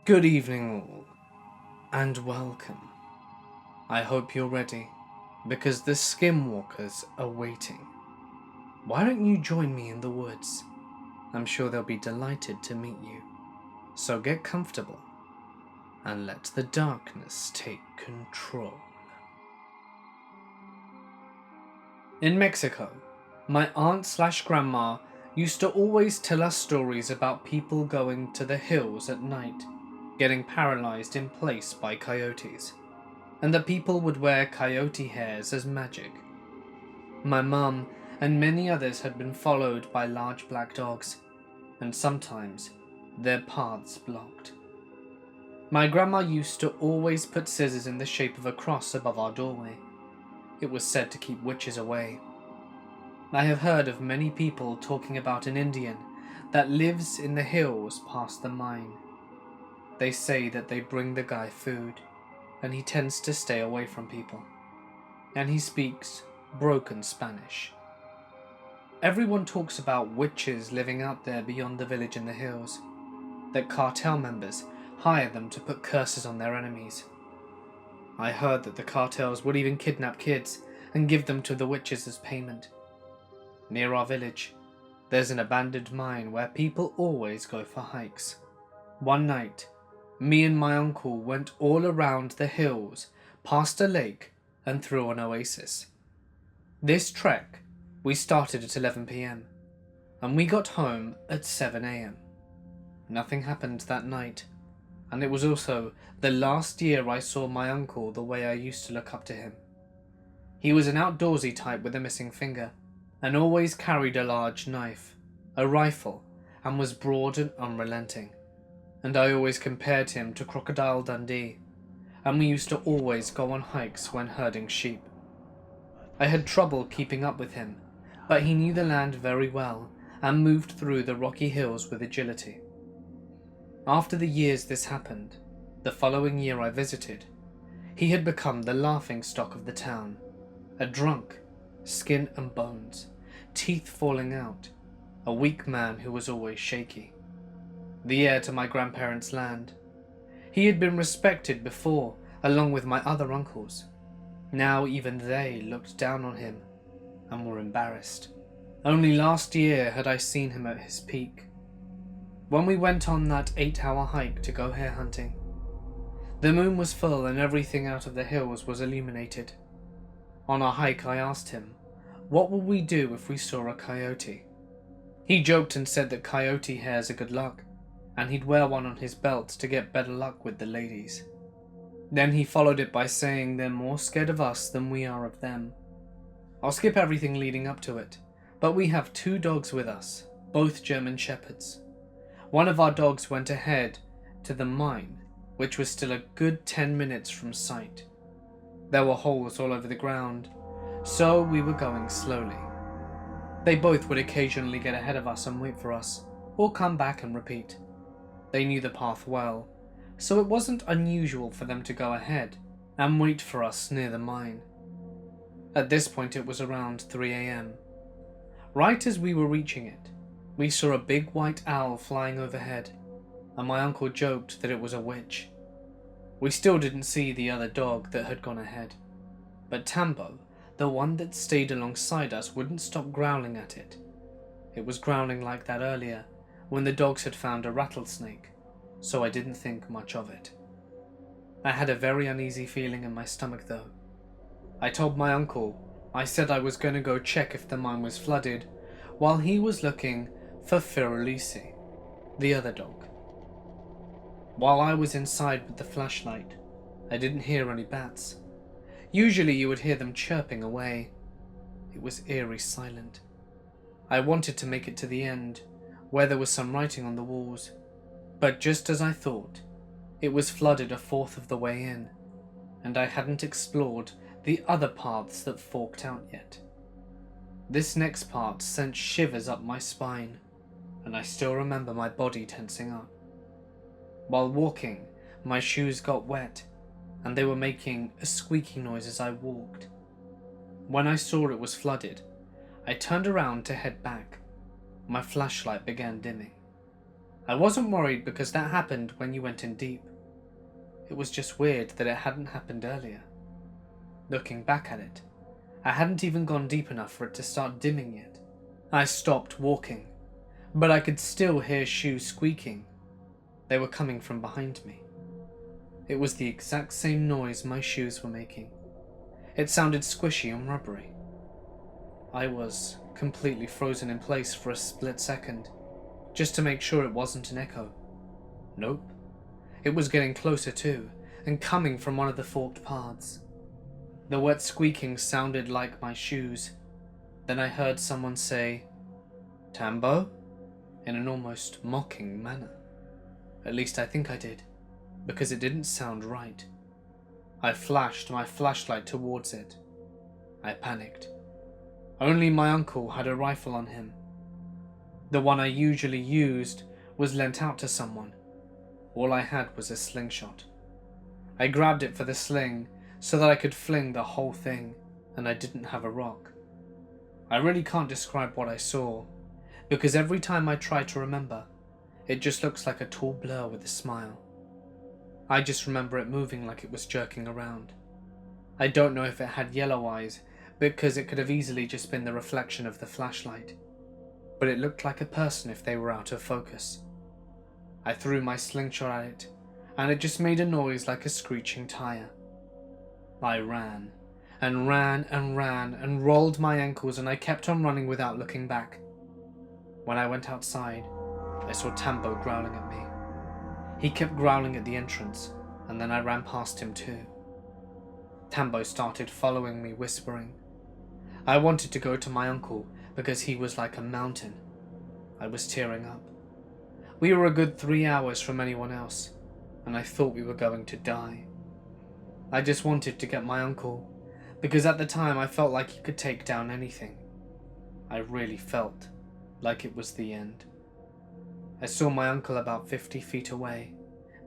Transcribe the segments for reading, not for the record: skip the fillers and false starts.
Good evening all, and welcome. I hope you're ready, because the Skinwalkers are waiting. Why don't you join me in the woods? I'm sure they'll be delighted to meet you. So get comfortable, and let the darkness take control. In Mexico, my aunt/grandma used to always tell us stories about people going to the hills at night, getting paralyzed in place by coyotes, and that people would wear coyote hairs as magic. My mum and many others had been followed by large black dogs, and sometimes their paths blocked. My grandma used to always put scissors in the shape of a cross above our doorway. It was said to keep witches away. I have heard of many people talking about an Indian that lives in the hills past the mine. They say that they bring the guy food, and he tends to stay away from people. And he speaks broken Spanish. Everyone talks about witches living out there beyond the village in the hills, that cartel members hire them to put curses on their enemies. I heard that the cartels would even kidnap kids and give them to the witches as payment. Near our village, there's an abandoned mine where people always go for hikes. One night, me and my uncle went all around the hills, past a lake, and through an oasis. This trek we started at 11 p.m, and we got home at 7 a.m. Nothing happened that night, and it was also the last year I saw my uncle the way I used to look up to him. He was an outdoorsy type with a missing finger, and always carried a large knife, a rifle, and was broad and unrelenting. And I always compared him to Crocodile Dundee, and we used to always go on hikes when herding sheep. I had trouble keeping up with him, but he knew the land very well and moved through the rocky hills with agility. After the years this happened, the following year I visited, he had become the laughingstock of the town, a drunk, skin and bones, teeth falling out, a weak man who was always shaky. The heir to my grandparents' land. He had been respected before, along with my other uncles. Now even they looked down on him and were embarrassed. Only last year had I seen him at his peak, when we went on that 8-hour hike to go hare hunting. The moon was full and everything out of the hills was illuminated. On our hike I asked him, what would we do if we saw a coyote? He joked and said that coyote hairs are good luck, and he'd wear one on his belt to get better luck with the ladies. Then he followed it by saying they're more scared of us than we are of them. I'll skip everything leading up to it, but we have 2 dogs with us, both German Shepherds. One of our dogs went ahead to the mine, which was still a good 10 minutes from sight. There were holes all over the ground, so we were going slowly. They both would occasionally get ahead of us and wait for us, or come back and repeat. They knew the path well, so it wasn't unusual for them to go ahead and wait for us near the mine. At this point it was around 3 a.m. Right as we were reaching it, we saw a big white owl flying overhead, and my uncle joked that it was a witch. We still didn't see the other dog that had gone ahead, but Tambo, the one that stayed alongside us, wouldn't stop growling at it. It was growling like that earlier, when the dogs had found a rattlesnake, so I didn't think much of it. I had a very uneasy feeling in my stomach though. I told my uncle I said I was going to go check if the mine was flooded, while he was looking for Firulisi, the other dog. While I was inside with the flashlight, I didn't hear any bats. Usually you would hear them chirping away. It was eerie silent. I wanted to make it to the end, where there was some writing on the walls, but just as I thought, it was flooded a fourth of the way in, and I hadn't explored the other paths that forked out yet. This next part sent shivers up my spine, and I still remember my body tensing up. While walking, my shoes got wet, and they were making a squeaky noise as I walked. When I saw it was flooded, I turned around to head back. My flashlight began dimming. I wasn't worried because that happened when you went in deep. It was just weird that it hadn't happened earlier. Looking back at it, I hadn't even gone deep enough for it to start dimming yet. I stopped walking, but I could still hear shoes squeaking. They were coming from behind me. It was the exact same noise my shoes were making. It sounded squishy and rubbery. I was completely frozen in place for a split second, just to make sure it wasn't an echo. Nope. It was getting closer too, and coming from one of the forked paths. The wet squeaking sounded like my shoes. Then I heard someone say, "Tambo?" in an almost mocking manner. At least I think I did, because it didn't sound right. I flashed my flashlight towards it. I panicked. Only my uncle had a rifle on him. The one I usually used was lent out to someone. All I had was a slingshot. I grabbed it for the sling so that I could fling the whole thing, and I didn't have a rock. I really can't describe what I saw, because every time I try to remember, it just looks like a tall blur with a smile. I just remember it moving like it was jerking around. I don't know if it had yellow eyes, because it could have easily just been the reflection of the flashlight, but it looked like a person if they were out of focus. I threw my slingshot at it, and it just made a noise like a screeching tire. I ran, and ran, and ran, and rolled my ankles, and I kept on running without looking back. When I went outside, I saw Tambo growling at me. He kept growling at the entrance, and then I ran past him too. Tambo started following me, whispering. I wanted to go to my uncle because he was like a mountain. I was tearing up. We were a good 3 hours from anyone else, and I thought we were going to die. I just wanted to get my uncle, because at the time I felt like he could take down anything. I really felt like it was the end. I saw my uncle about 50 feet away,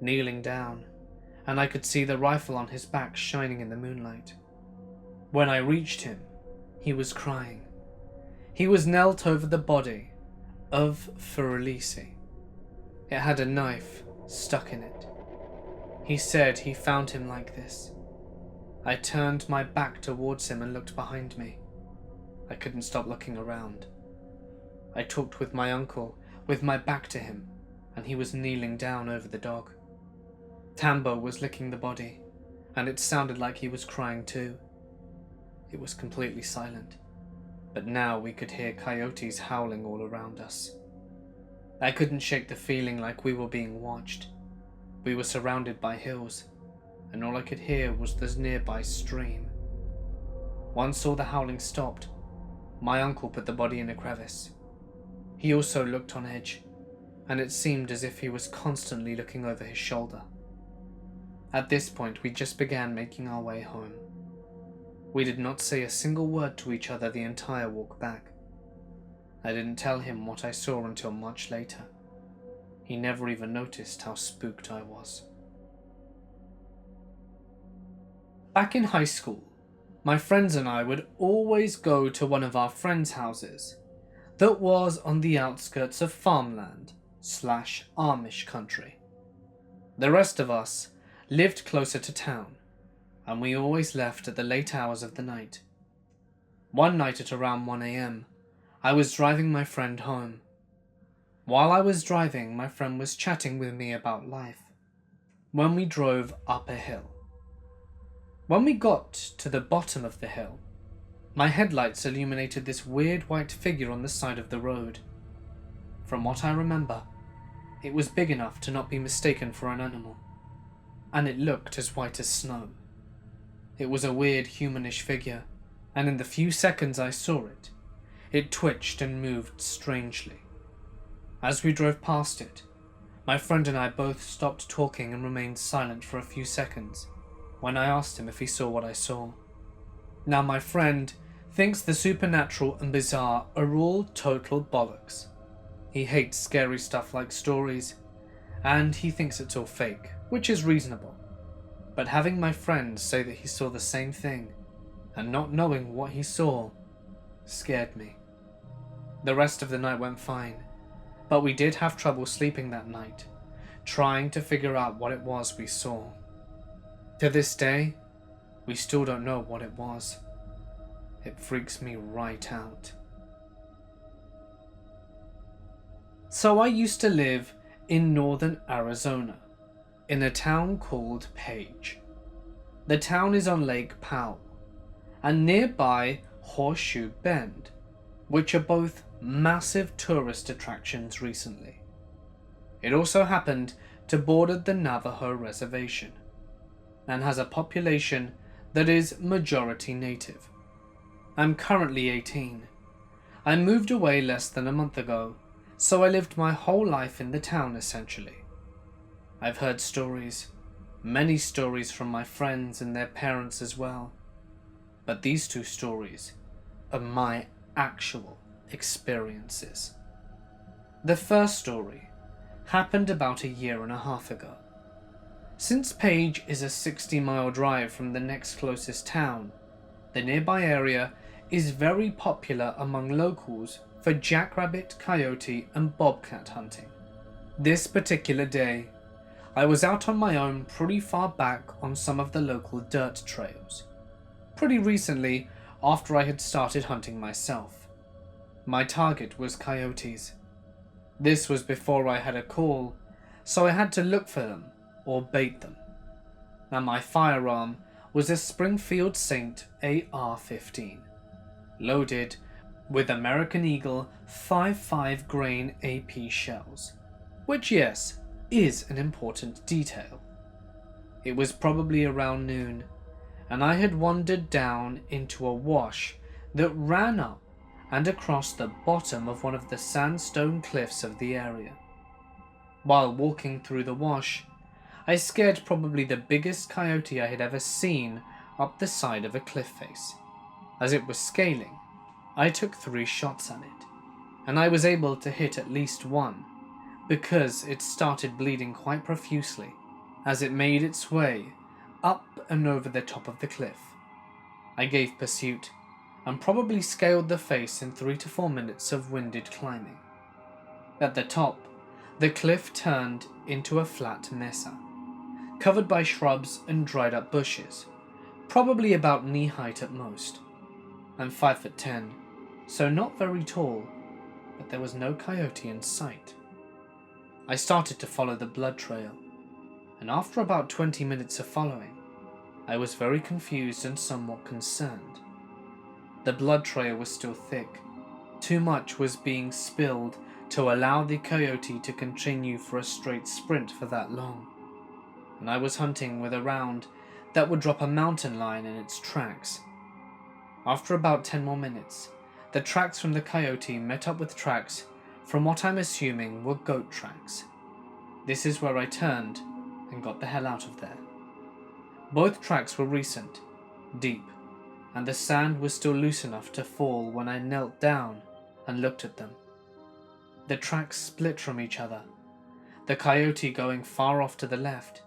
kneeling down, and I could see the rifle on his back shining in the moonlight. When I reached him, he was crying. He was knelt over the body of Furulisi. It had a knife stuck in it. He said he found him like this. I turned my back towards him and looked behind me. I couldn't stop looking around. I talked with my uncle with my back to him, and he was kneeling down over the dog. Tambo was licking the body, and it sounded like he was crying too. It was completely silent, but now we could hear coyotes howling all around us. I couldn't shake the feeling like we were being watched. We were surrounded by hills, and all I could hear was the nearby stream. Once all the howling stopped, my uncle put the body in a crevice. He also looked on edge, and it seemed as if he was constantly looking over his shoulder. At this point, we just began making our way home. We did not say a single word to each other the entire walk back. I didn't tell him what I saw until much later. He never even noticed how spooked I was. Back in high school, my friends and I would always go to one of our friends' houses that was on the outskirts of farmland/Amish country. The rest of us lived closer to town, and we always left at the late hours of the night. One night at around 1 a.m, I was driving my friend home. While I was driving, my friend was chatting with me about life when we drove up a hill. When we got to the bottom of the hill, my headlights illuminated this weird white figure on the side of the road. From what I remember, it was big enough to not be mistaken for an animal, and it looked as white as snow. It was a weird humanish figure, and in the few seconds I saw it, it twitched and moved strangely. As we drove past it, my friend and I both stopped talking and remained silent for a few seconds when I asked him if he saw what I saw. Now my friend thinks the supernatural and bizarre are all total bollocks. He hates scary stuff like stories, and he thinks it's all fake, which is reasonable. But having my friend say that he saw the same thing, and not knowing what he saw, scared me. The rest of the night went fine, but we did have trouble sleeping that night, trying to figure out what it was we saw. To this day, we still don't know what it was. It freaks me right out. So I used to live in northern Arizona, in a town called Page. The town is on Lake Powell, and nearby Horseshoe Bend, which are both massive tourist attractions recently. It also happened to border the Navajo Reservation, and has a population that is majority native. I'm currently 18. I moved away less than a month ago, so I lived my whole life in the town essentially. I've heard stories, many stories from my friends and their parents as well, but these two stories are my actual experiences. The first story happened about a year and a half ago. Since Page is a 60-mile drive from the next closest town, the nearby area is very popular among locals for jackrabbit, coyote, and bobcat hunting. This particular day, I was out on my own pretty far back on some of the local dirt trails. Pretty recently, after I had started hunting myself. My target was coyotes. This was before I had a call, so I had to look for them or bait them. And my firearm was a Springfield Saint AR-15, loaded with American Eagle 5.5 grain AP shells, which, yes, is an important detail. It was probably around noon, and I had wandered down into a wash that ran up and across the bottom of one of the sandstone cliffs of the area. While walking through the wash, I scared probably the biggest coyote I had ever seen up the side of a cliff face. As it was scaling, I took 3 shots at it, and I was able to hit at least one, because it started bleeding quite profusely as it made its way up and over the top of the cliff. I gave pursuit and probably scaled the face in 3 to 4 minutes of winded climbing. At the top, the cliff turned into a flat mesa, covered by shrubs and dried up bushes, probably about knee height at most. I'm 5'10", so not very tall, but there was no coyote in sight. I started to follow the blood trail, and after about 20 minutes of following, I was very confused and somewhat concerned. The blood trail was still thick. Too much was being spilled to allow the coyote to continue for a straight sprint for that long, and I was hunting with a round that would drop a mountain lion in its tracks. After about 10 more minutes, the tracks from the coyote met up with tracks from what I'm assuming were goat tracks. This is where I turned and got the hell out of there. Both tracks were recent, deep, and the sand was still loose enough to fall when I knelt down and looked at them. The tracks split from each other, the coyote going far off to the left,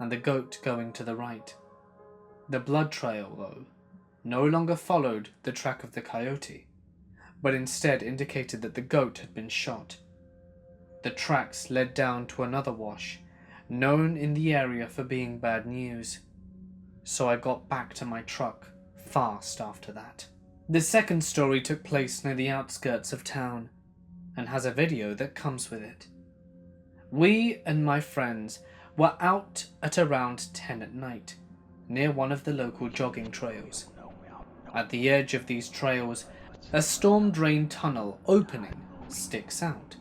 and the goat going to the right. The blood trail, though, no longer followed the track of the coyote, but instead indicated that the goat had been shot. The tracks led down to another wash, known in the area for being bad news, so I got back to my truck fast after that. The second story took place near the outskirts of town, and has a video that comes with it. We and my friends were out at around 10 at night, near one of the local jogging trails. At the edge of these trails, a storm drain tunnel opening sticks out.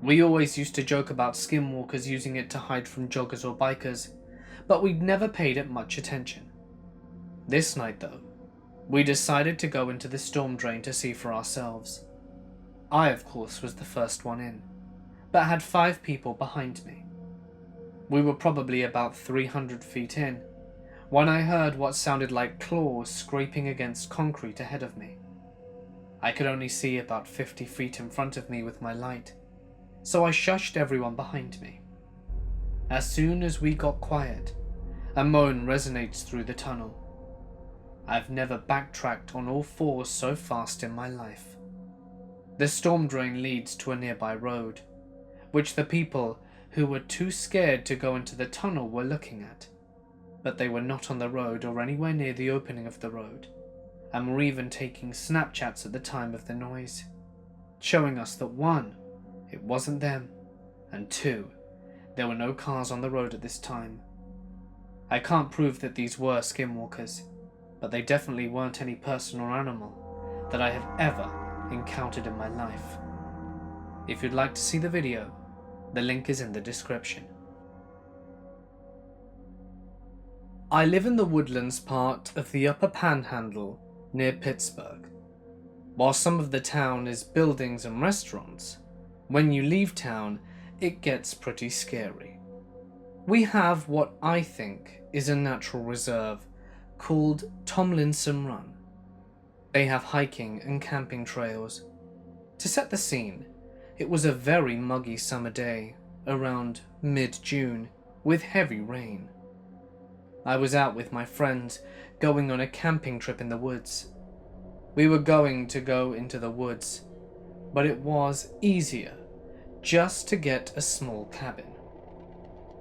We always used to joke about skinwalkers using it to hide from joggers or bikers, but we'd never paid it much attention. This night though, we decided to go into the storm drain to see for ourselves. I, of course, was the first one in, but had 5 people behind me. We were probably about 300 feet in, when I heard what sounded like claws scraping against concrete ahead of me. I could only see about 50 feet in front of me with my light, so I shushed everyone behind me. As soon as we got quiet, a moan resonates through the tunnel. I've never backtracked on all 4s so fast in my life. The storm drain leads to a nearby road, which the people who were too scared to go into the tunnel were looking at. But they were not on the road or anywhere near the opening of the road, and were even taking Snapchats at the time of the noise, showing us that 1, it wasn't them, and 2, there were no cars on the road at this time. I can't prove that these were skinwalkers, but they definitely weren't any person or animal that I have ever encountered in my life. If you'd like to see the video, the link is in the description. I live in the woodlands part of the Upper Panhandle near Pittsburgh. While some of the town is buildings and restaurants, when you leave town, it gets pretty scary. We have what I think is a natural reserve called Tomlinson Run. They have hiking and camping trails. To set the scene, it was a very muggy summer day, around mid-June, with heavy rain. I was out with my friends, going on a camping trip in the woods. We were going to go into the woods, but it was easier just to get a small cabin.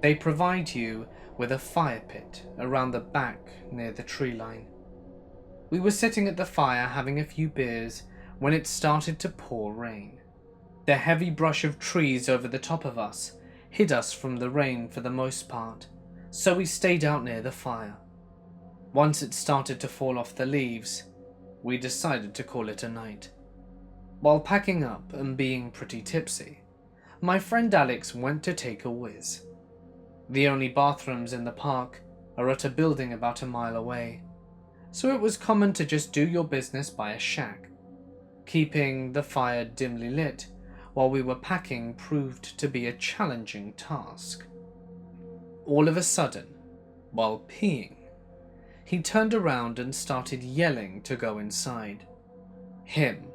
They provide you with a fire pit around the back near the tree line. We were sitting at the fire having a few beers when it started to pour rain. The heavy brush of trees over the top of us hid us from the rain for the most part, so we stayed out near the fire. Once it started to fall off the leaves, we decided to call it a night. While packing up and being pretty tipsy, my friend Alex went to take a whiz. The only bathrooms in the park are at a building about a mile away, so it was common to just do your business by a shack. Keeping the fire dimly lit while we were packing proved to be a challenging task. All of a sudden, while peeing, he turned around and started yelling to go inside. Him,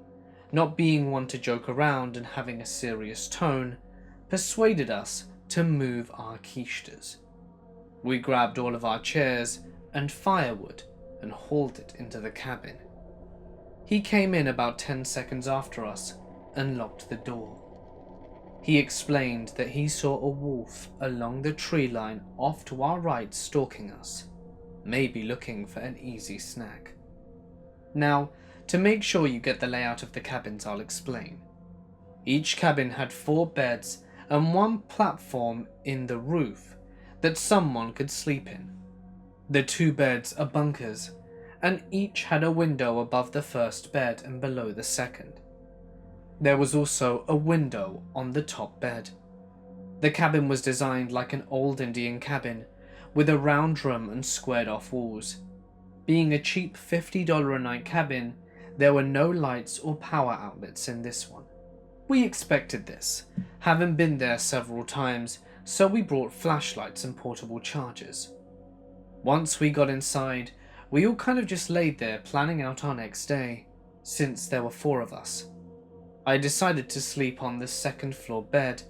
not being one to joke around and having a serious tone, persuaded us to move our quiches. We grabbed all of our chairs and firewood and hauled it into the cabin. He came in about 10 seconds after us and locked the door. He explained that he saw a wolf along the tree line off to our right stalking us, maybe looking for an easy snack. Now, to make sure you get the layout of the cabins, I'll explain. Each cabin had 4 beds and 1 platform in the roof that someone could sleep in. The 2 beds are bunkers, and each had a window above the first bed and below the second. There was also a window on the top bed. The cabin was designed like an old Indian cabin, with a round room and squared off walls. Being a cheap $50 a night cabin, there were no lights or power outlets in this one. We expected this, having been there several times, so we brought flashlights and portable chargers. Once we got inside, we all kind of just laid there planning out our next day, since there were 4 of us. I decided to sleep on the 2nd floor bed,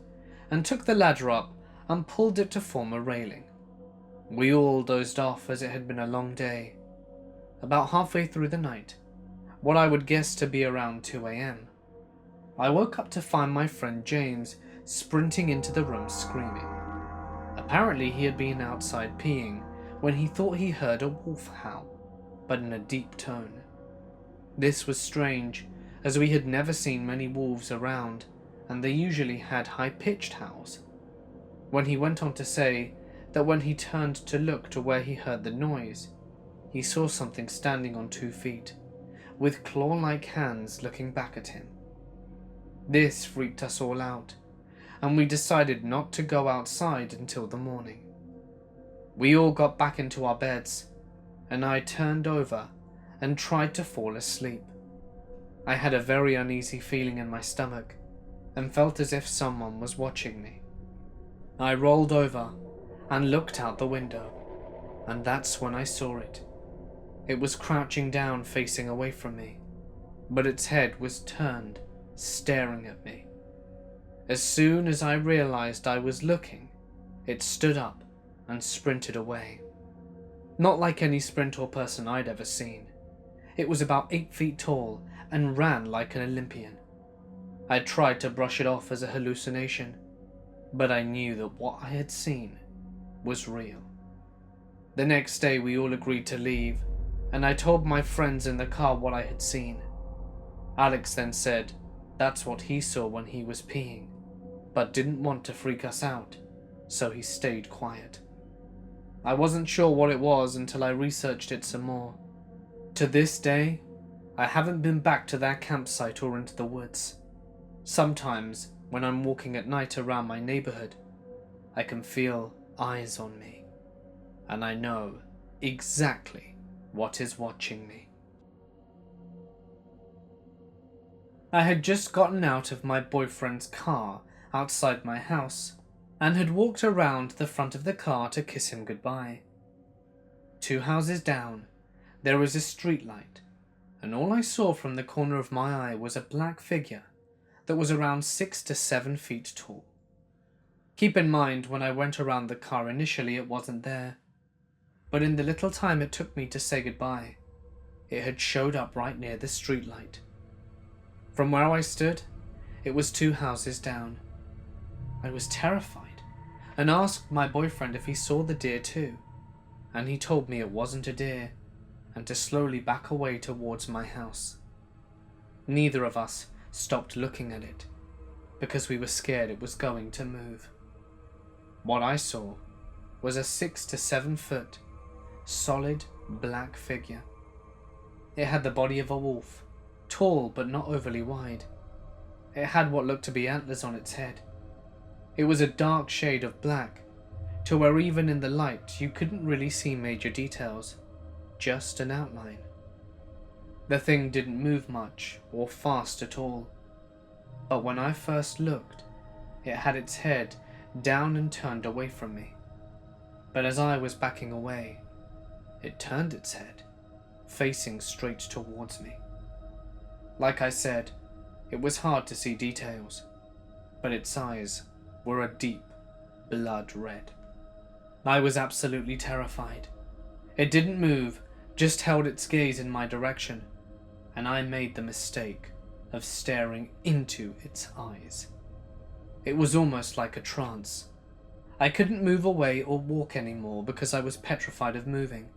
and took the ladder up and pulled it to form a railing. We all dozed off as it had been a long day. About halfway through the night, what I would guess to be around 2 a.m, I woke up to find my friend James sprinting into the room screaming. Apparently he had been outside peeing when he thought he heard a wolf howl, but in a deep tone. This was strange, as we had never seen many wolves around, and they usually had high-pitched howls. When he went on to say that when he turned to look to where he heard the noise, he saw something standing on 2 feet, with claw-like hands looking back at him. This freaked us all out, and we decided not to go outside until the morning. We all got back into our beds, and I turned over and tried to fall asleep. I had a very uneasy feeling in my stomach, and felt as if someone was watching me. I rolled over and looked out the window, and that's when I saw it. It was crouching down facing away from me, but its head was turned, staring at me. As soon as I realized I was looking, it stood up and sprinted away. Not like any sprint or person I'd ever seen. It was about 8 feet tall and ran like an Olympian. I tried to brush it off as a hallucination, but I knew that what I had seen was real. The next day we all agreed to leave, and I told my friends in the car what I had seen. Alex then said that's what he saw when he was peeing, but didn't want to freak us out, so he stayed quiet. I wasn't sure what it was until I researched it some more. To this day, I haven't been back to that campsite or into the woods. Sometimes, when I'm walking at night around my neighborhood, I can feel eyes on me, and I know exactly what is watching me. I had just gotten out of my boyfriend's car outside my house and had walked around the front of the car to kiss him goodbye. 2 houses down, there was a street light, and all I saw from the corner of my eye was a black figure that was around 6 to 7 feet tall. Keep in mind, when I went around the car initially it wasn't there, but in the little time it took me to say goodbye, it had showed up right near the street light. From where I stood, it was 2 houses down. I was terrified and asked my boyfriend if he saw the deer too, and he told me it wasn't a deer and to slowly back away towards my house. Neither of us stopped looking at it because we were scared it was going to move. What I saw was a 6 to 7 foot solid black figure. It had the body of a wolf, tall but not overly wide. It had what looked to be antlers on its head. It was a dark shade of black, to where even in the light you couldn't really see major details, just an outline. The thing didn't move much or fast at all, but when I first looked, it had its head down and turned away from me. But as I was backing away, it turned its head, facing straight towards me. Like I said, it was hard to see details, but its eyes were a deep blood red. I was absolutely terrified. It didn't move, just held its gaze in my direction, and I made the mistake of staring into its eyes. It was almost like a trance. I couldn't move away or walk anymore because I was petrified of moving.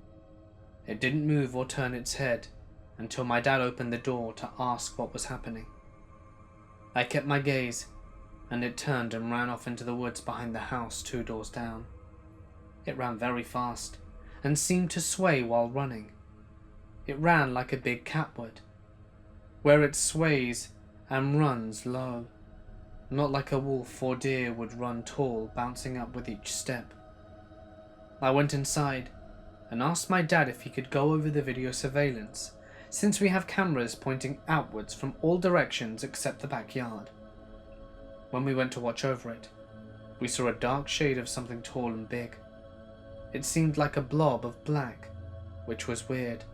It didn't move or turn its head until my dad opened the door to ask what was happening. I kept my gaze, and it turned and ran off into the woods behind the house 2 doors down. It ran very fast and seemed to sway while running. It ran like a big cat would, where it sways and runs low, not like a wolf or deer would run tall, bouncing up with each step. I went inside and asked my dad if he could go over the video surveillance, since we have cameras pointing outwards from all directions except the backyard. When we went to watch over it, we saw a dark shade of something tall and big. It seemed like a blob of black, which was weird,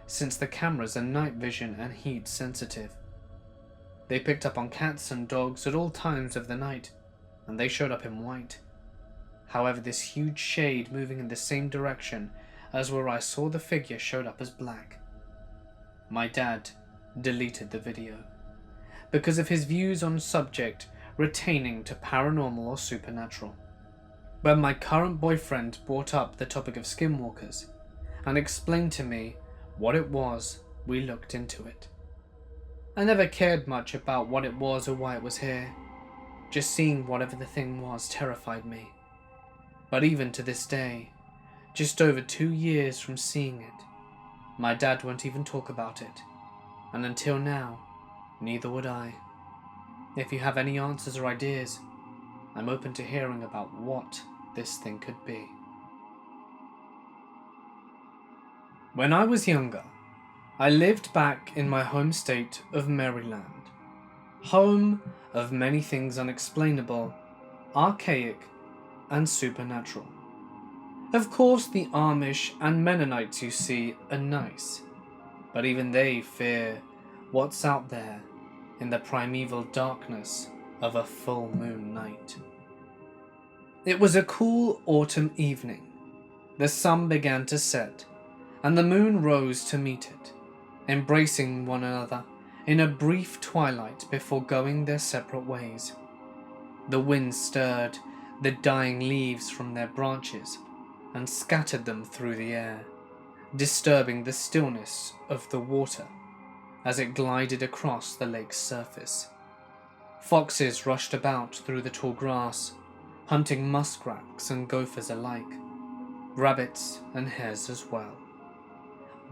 since the cameras are night vision and heat sensitive. They picked up on cats and dogs at all times of the night, and they showed up in white. However, this huge shade moving in the same direction as where I saw the figure showed up as black. My dad deleted the video because of his views on subject retaining to paranormal or supernatural. But my current boyfriend brought up the topic of skinwalkers and explained to me what it was. We looked into it. I never cared much about what it was or why it was here. Just seeing whatever the thing was terrified me. But even to this day, just over 2 years from seeing it, my dad won't even talk about it, and until now, neither would I. If you have any answers or ideas, I'm open to hearing about what this thing could be. When I was younger, I lived back in my home state of Maryland, home of many things unexplainable, archaic, and supernatural. Of course, the Amish and Mennonites you see are nice, but even they fear what's out there in the primeval darkness of a full moon night. It was a cool autumn evening. The sun began to set, and the moon rose to meet it, embracing one another in a brief twilight before going their separate ways. The wind stirred the dying leaves from their branches and scattered them through the air, disturbing the stillness of the water as it glided across the lake's surface. Foxes rushed about through the tall grass, hunting muskrats and gophers alike, rabbits and hares as well.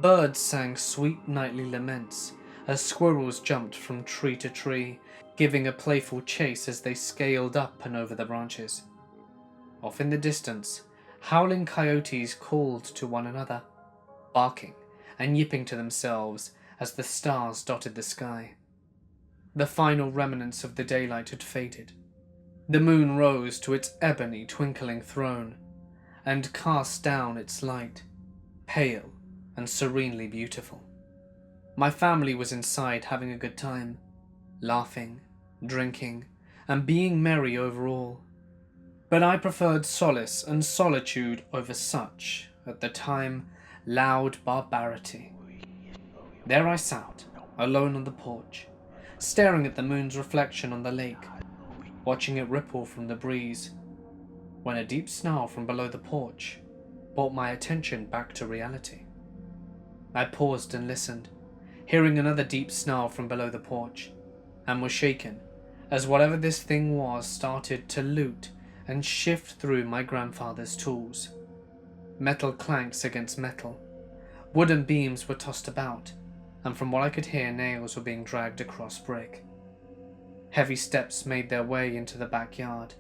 Birds sang sweet nightly laments as squirrels jumped from tree to tree, giving a playful chase as they scaled up and over the branches. Off in the distance, howling coyotes called to one another, barking and yipping to themselves as the stars dotted the sky. The final remnants of the daylight had faded. The moon rose to its ebony twinkling throne and cast down its light, pale and serenely beautiful. My family was inside having a good time, laughing, drinking, and being merry overall. But I preferred solace and solitude over such, at the time, loud barbarity. There I sat, alone on the porch, staring at the moon's reflection on the lake, watching it ripple from the breeze, when a deep snarl from below the porch brought my attention back to reality. I paused and listened, hearing another deep snarl from below the porch, and was shaken as whatever this thing was started to loot and shift through my grandfather's tools. Metal clanks against metal, wooden beams were tossed about, and from what I could hear, nails were being dragged across brick. Heavy steps made their way into the backyard,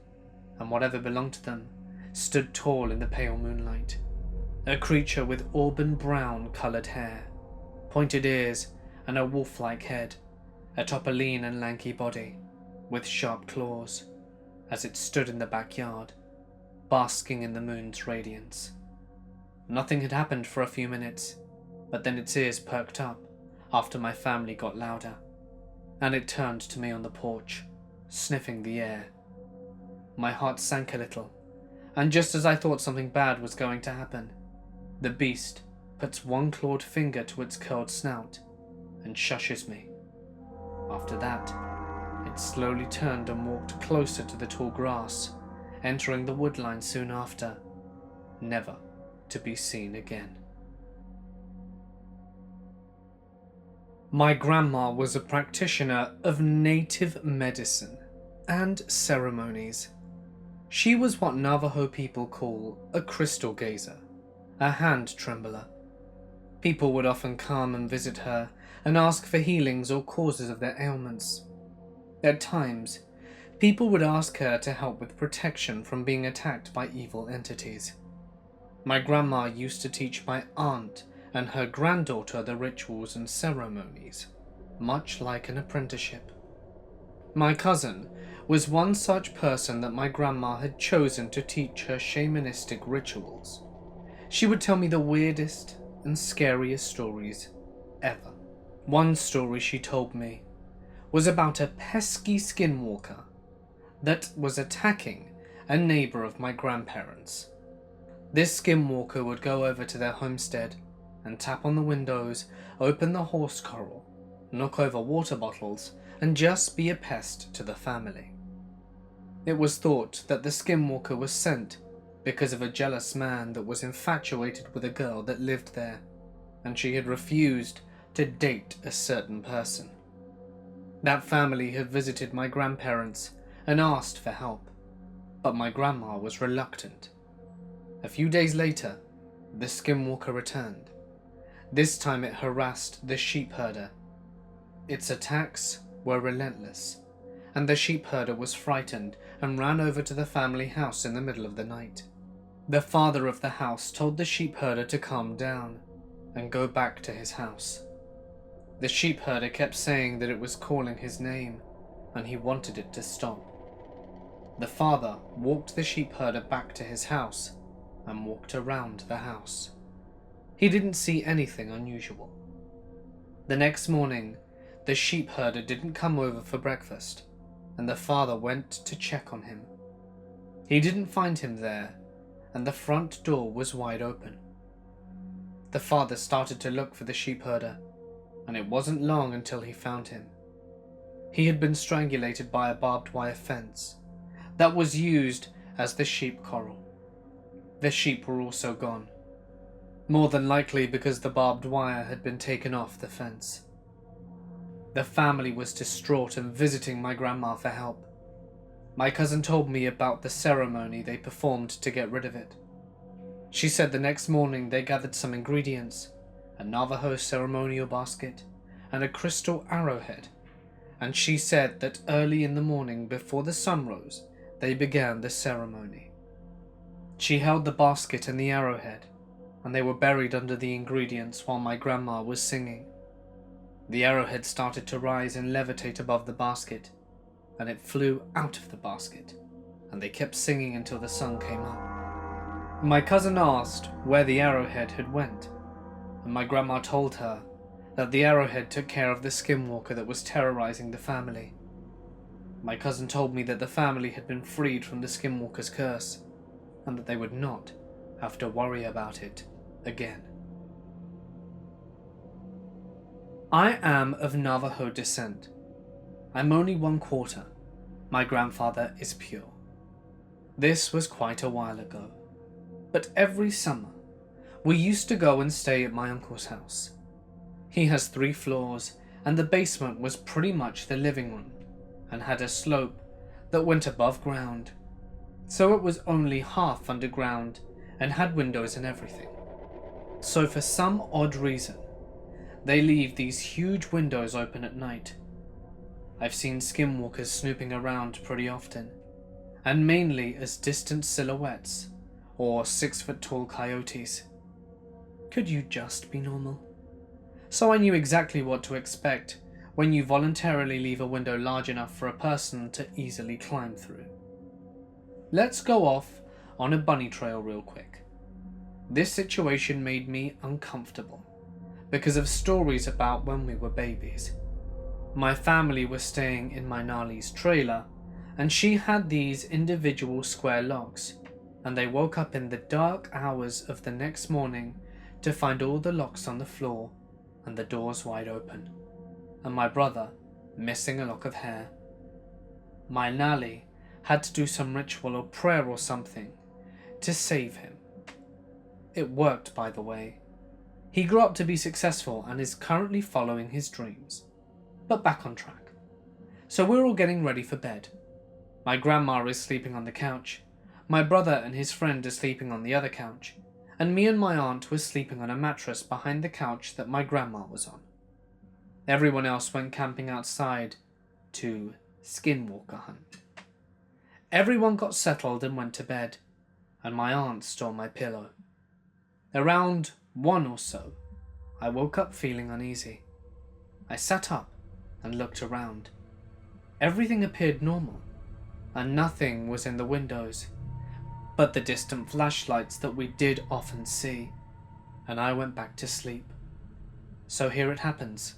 and whatever belonged to them stood tall in the pale moonlight. A creature with auburn brown coloured hair, pointed ears, and a wolf-like head, atop a lean and lanky body, with sharp claws, as it stood in the backyard, basking in the moon's radiance. Nothing had happened for a few minutes, but then its ears perked up after my family got louder, and it turned to me on the porch, sniffing the air. My heart sank a little, and just as I thought something bad was going to happen, the beast puts one clawed finger to its curled snout and shushes me. After that, it slowly turned and walked closer to the tall grass, entering the woodline soon after, never to be seen again. My grandma was a practitioner of native medicine and ceremonies. She was what Navajo people call a crystal gazer, a hand trembler. People would often come and visit her and ask for healings or causes of their ailments. At times, people would ask her to help with protection from being attacked by evil entities. My grandma used to teach my aunt and her granddaughter the rituals and ceremonies, much like an apprenticeship. My cousin was one such person that my grandma had chosen to teach her shamanistic rituals. She would tell me the weirdest and scariest stories ever. One story she told me was about a pesky skinwalker that was attacking a neighbor of my grandparents. This skinwalker would go over to their homestead and tap on the windows, open the horse corral, knock over water bottles, and just be a pest to the family. It was thought that the skinwalker was sent because of a jealous man that was infatuated with a girl that lived there, and she had refused to date a certain person. That family had visited my grandparents and asked for help, but my grandma was reluctant. A few days later, the skinwalker returned. This time it harassed the sheep herder. Its attacks were relentless, and the sheep herder was frightened and ran over to the family house in the middle of the night. The father of the house told the sheep herder to calm down and go back to his house. The sheep herder kept saying that it was calling his name and he wanted it to stop. The father walked the sheep herder back to his house and walked around the house. He didn't see anything unusual. The next morning, the sheep herder didn't come over for breakfast, and the father went to check on him. He didn't find him there, and the front door was wide open. The father started to look for the sheep herder, and it wasn't long until he found him. He had been strangulated by a barbed wire fence that was used as the sheep corral. The sheep were also gone, more than likely because the barbed wire had been taken off the fence. The family was distraught and visiting my grandma for help. My cousin told me about the ceremony they performed to get rid of it. She said the next morning they gathered some ingredients, a Navajo ceremonial basket, and a crystal arrowhead, and she said that early in the morning before the sun rose, they began the ceremony. She held the basket and the arrowhead, and they were buried under the ingredients while my grandma was singing. The arrowhead started to rise and levitate above the basket, and it flew out of the basket, and they kept singing until the sun came up. My cousin asked where the arrowhead had went, and my grandma told her that the arrowhead took care of the skinwalker that was terrorizing the family. My cousin told me that the family had been freed from the skinwalker's curse, and that they would not have to worry about it again. I am of Navajo descent. I'm only 1/4. My grandfather is pure. This was quite a while ago, but every summer we used to go and stay at my uncle's house. He has 3 floors, and the basement was pretty much the living room and had a slope that went above ground, so it was only half underground and had windows and everything. So for some odd reason, they leave these huge windows open at night. I've seen skinwalkers snooping around pretty often, and mainly as distant silhouettes or 6-foot-tall coyotes. Could you just be normal? So I knew exactly what to expect when you voluntarily leave a window large enough for a person to easily climb through. Let's go off on a bunny trail real quick. This situation made me uncomfortable because of stories about when we were babies. My family was staying in my Nali's trailer, and she had these individual square locks, and they woke up in the dark hours of the next morning to find all the locks on the floor and the doors wide open, and my brother missing a lock of hair. My Nali had to do some ritual or prayer or something to save him. It worked, by the way. He grew up to be successful and is currently following his dreams. But back on track. So we're all getting ready for bed. My grandma is sleeping on the couch, my brother and his friend are sleeping on the other couch, and me and my aunt were sleeping on a mattress behind the couch that my grandma was on. Everyone else went camping outside to skinwalker hunt. Everyone got settled and went to bed, and my aunt stole my pillow. Around 1 or so, I woke up feeling uneasy. I sat up and looked around. Everything appeared normal, and nothing was in the windows but the distant flashlights that we did often see, and I went back to sleep. So here it happens.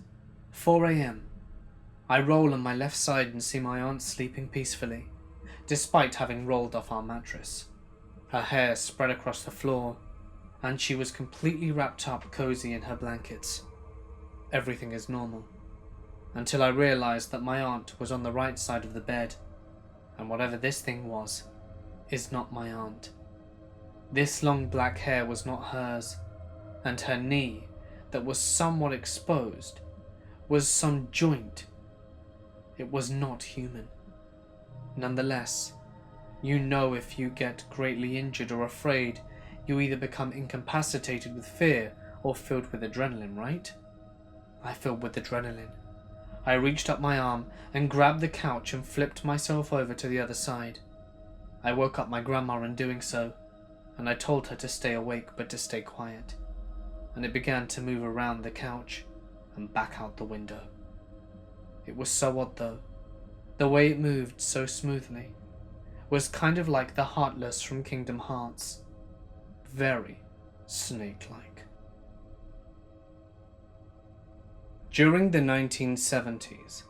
4 a.m. I roll on my left side and see my aunt sleeping peacefully, despite having rolled off our mattress. Her hair spread across the floor, and she was completely wrapped up cozy in her blankets. Everything is normal, until I realized that my aunt was on the right side of the bed, and whatever this thing was, is not my aunt. This long black hair was not hers, and her knee, that was somewhat exposed, was some joint. It was not human. Nonetheless, you know if you get greatly injured or afraid, you either become incapacitated with fear or filled with adrenaline, right? I filled with adrenaline. I reached up my arm and grabbed the couch and flipped myself over to the other side. I woke up my grandma in doing so, and I told her to stay awake but to stay quiet, and it began to move around the couch and back out the window. It was so odd though. The way it moved so smoothly was kind of like the Heartless from Kingdom Hearts. Very snake-like. During the 1970s,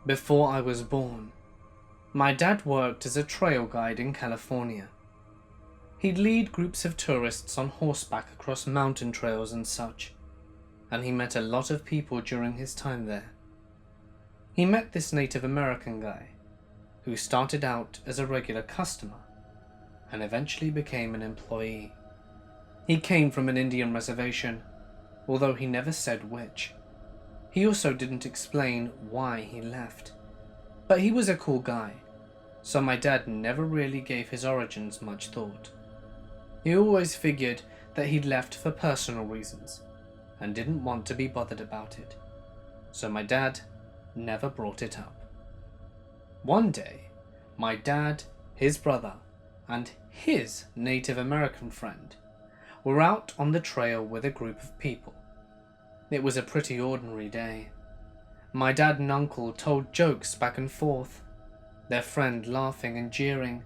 before I was born, my dad worked as a trail guide in California. He'd lead groups of tourists on horseback across mountain trails and such, and he met a lot of people during his time there. He met this Native American guy, who started out as a regular customer, and eventually became an employee. He came from an Indian reservation, although he never said which. He also didn't explain why he left, but he was a cool guy, so my dad never really gave his origins much thought. He always figured that he'd left for personal reasons, and didn't want to be bothered about it, so my dad never brought it up. One day, my dad, his brother, and his Native American friend were out on the trail with a group of people. It was a pretty ordinary day. My dad and uncle told jokes back and forth, their friend laughing and jeering,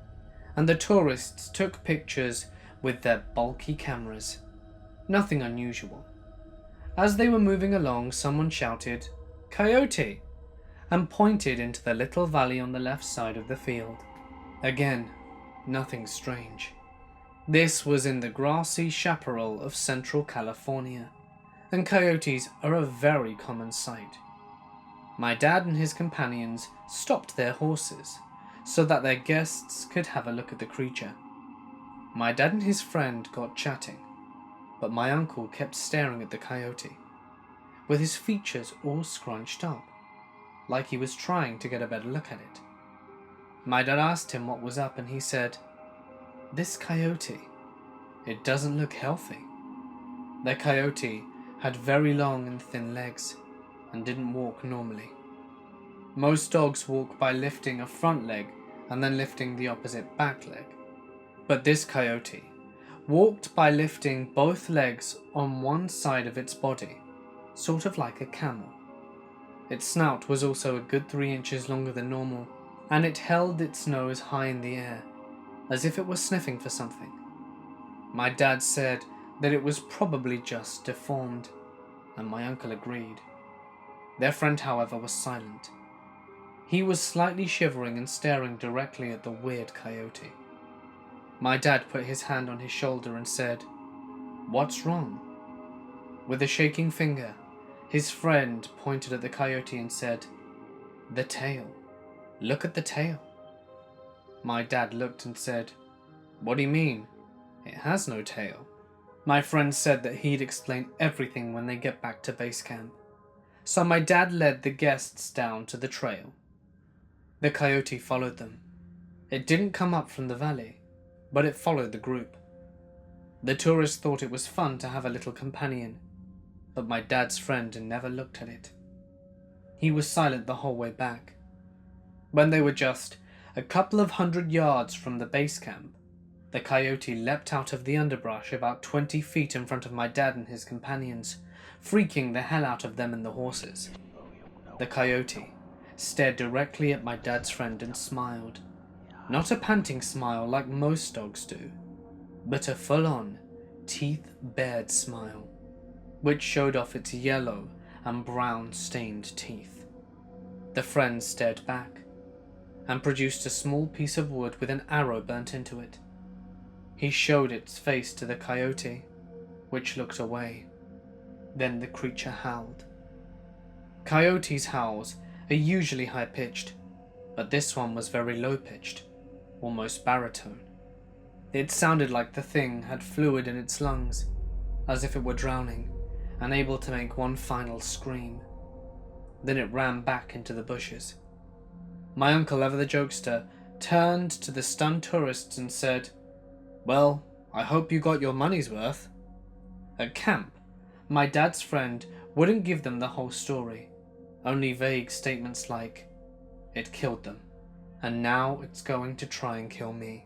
and the tourists took pictures with their bulky cameras. Nothing unusual. As they were moving along, someone shouted, "Coyote!" and pointed into the little valley on the left side of the field. Again, nothing strange. This was in the grassy chaparral of Central California, and coyotes are a very common sight. My dad and his companions stopped their horses so that their guests could have a look at the creature. My dad and his friend got chatting, but my uncle kept staring at the coyote, with his features all scrunched up, like he was trying to get a better look at it. My dad asked him what was up, and he said, "This coyote, it doesn't look healthy." The coyote had very long and thin legs and didn't walk normally. Most dogs walk by lifting a front leg and then lifting the opposite back leg, but this coyote walked by lifting both legs on one side of its body, sort of like a camel. Its snout was also a good 3 inches longer than normal, and it held its nose high in the air, as if it was sniffing for something. My dad said that it was probably just deformed, and my uncle agreed. Their friend, however, was silent. He was slightly shivering and staring directly at the weird coyote. My dad put his hand on his shoulder and said, "What's wrong?" With a shaking finger, his friend pointed at the coyote and said, "The tail. Look at the tail." My dad looked and said, "What do you mean? It has no tail." My friend said that he'd explain everything when they get back to base camp, so my dad led the guests down to the trail. The coyote followed them. It didn't come up from the valley, but it followed the group. The tourists thought it was fun to have a little companion, but my dad's friend never looked at it. He was silent the whole way back. When they were just a couple of 100 yards from the base camp, the coyote leapt out of the underbrush about 20 feet in front of my dad and his companions, freaking the hell out of them and the horses. The coyote stared directly at my dad's friend and smiled. Not a panting smile like most dogs do, but a full-on, teeth-bared smile, which showed off its yellow and brown-stained teeth. The friend stared back, and produced a small piece of wood with an arrow burnt into it. He showed its face to the coyote, which looked away. Then the creature howled. Coyotes' howls are usually high-pitched, but this one was very low-pitched, almost baritone. It sounded like the thing had fluid in its lungs, as if it were drowning, and able to make one final scream. Then it ran back into the bushes. My uncle, ever the jokester, turned to the stunned tourists and said, "Well, I hope you got your money's worth." At camp, my dad's friend wouldn't give them the whole story, only vague statements like, "It killed them, and now it's going to try and kill me."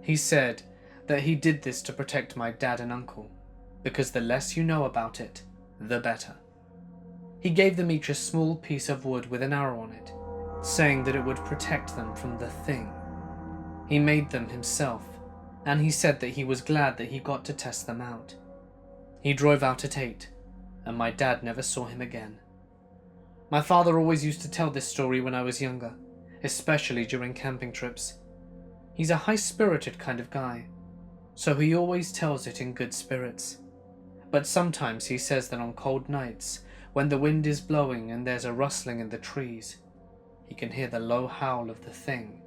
He said that he did this to protect my dad and uncle, because the less you know about it, the better. He gave them each a small piece of wood with an arrow on it, saying that it would protect them from the thing. He made them himself, and he said that he was glad that he got to test them out. He drove out at 8, and my dad never saw him again. My father always used to tell this story when I was younger, especially during camping trips. He's a high-spirited kind of guy, so he always tells it in good spirits. but sometimes he says that on cold nights, when the wind is blowing and there's a rustling in the trees, he can hear the low howl of the thing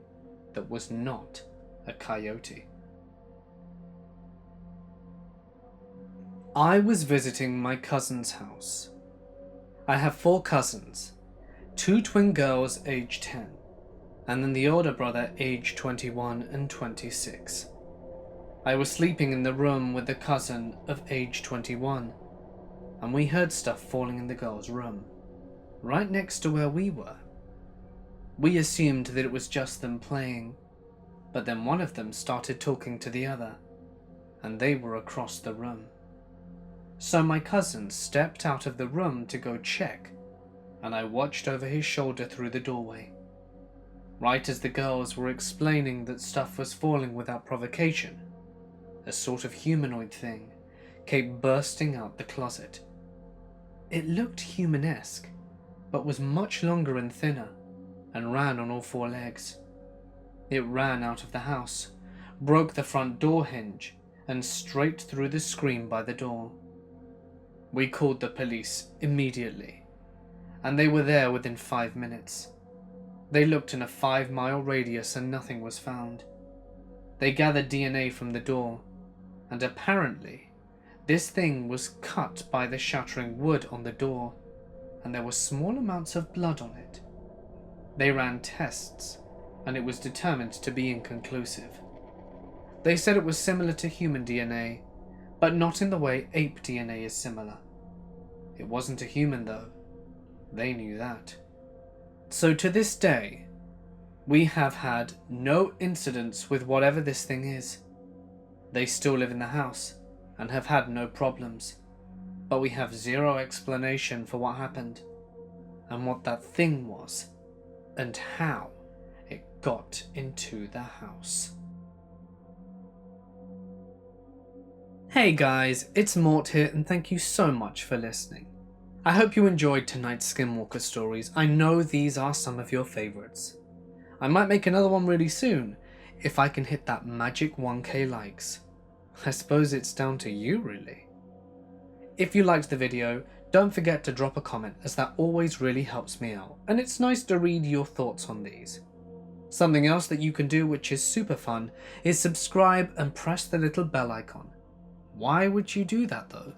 that was not a coyote. I was visiting my cousin's house. I have 4 cousins, 2 twin girls aged 10, and then the older brother aged 21 and 26. I was sleeping in the room with the cousin of age 21, and we heard stuff falling in the girl's room, right next to where we were. We assumed that it was just them playing, but then one of them started talking to the other, and they were across the room. So my cousin stepped out of the room to go check, and I watched over his shoulder through the doorway. Right as the girls were explaining that stuff was falling without provocation, a sort of humanoid thing came bursting out the closet. It looked humanesque, but was much longer and thinner, and ran on all 4 legs. It ran out of the house, broke the front door hinge, and straight through the screen by the door. We called the police immediately, and they were there within 5 minutes. They looked in a 5-mile radius and nothing was found. They gathered DNA from the door, and apparently this thing was cut by the shattering wood on the door, and there were small amounts of blood on it. They ran tests, and it was determined to be inconclusive. They said it was similar to human DNA, but not in the way ape DNA is similar. It wasn't a human though. They knew that. So to this day, we have had no incidents with whatever this thing is. They still live in the house and have had no problems, but we have zero explanation for what happened and what that thing was and how it got into the house. Hey guys, it's Mort here and thank you so much for listening. I hope you enjoyed tonight's Skinwalker stories. I know these are some of your favourites. I might make another one really soon, if I can hit that magic 1k likes. I suppose it's down to you really. If you liked the video, don't forget to drop a comment as that always really helps me out, and it's nice to read your thoughts on these. Something else that you can do which is super fun is subscribe and press the little bell icon. Why would you do that though?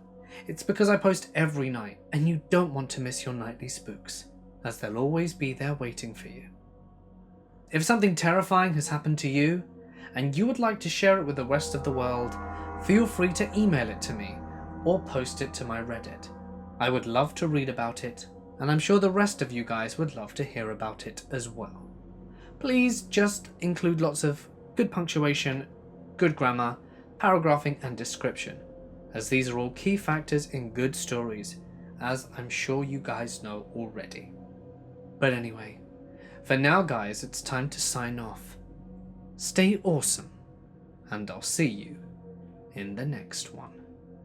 It's because I post every night and you don't want to miss your nightly spooks, as they'll always be there waiting for you. If something terrifying has happened to you and you would like to share it with the rest of the world, feel free to email it to me or post it to my Reddit. I would love to read about it, and I'm sure the rest of you guys would love to hear about it as well. Please just include lots of good punctuation, good grammar, paragraphing and description, as these are all key factors in good stories, as I'm sure you guys know already. But anyway, for now guys, it's time to sign off. Stay awesome, and I'll see you in the next one.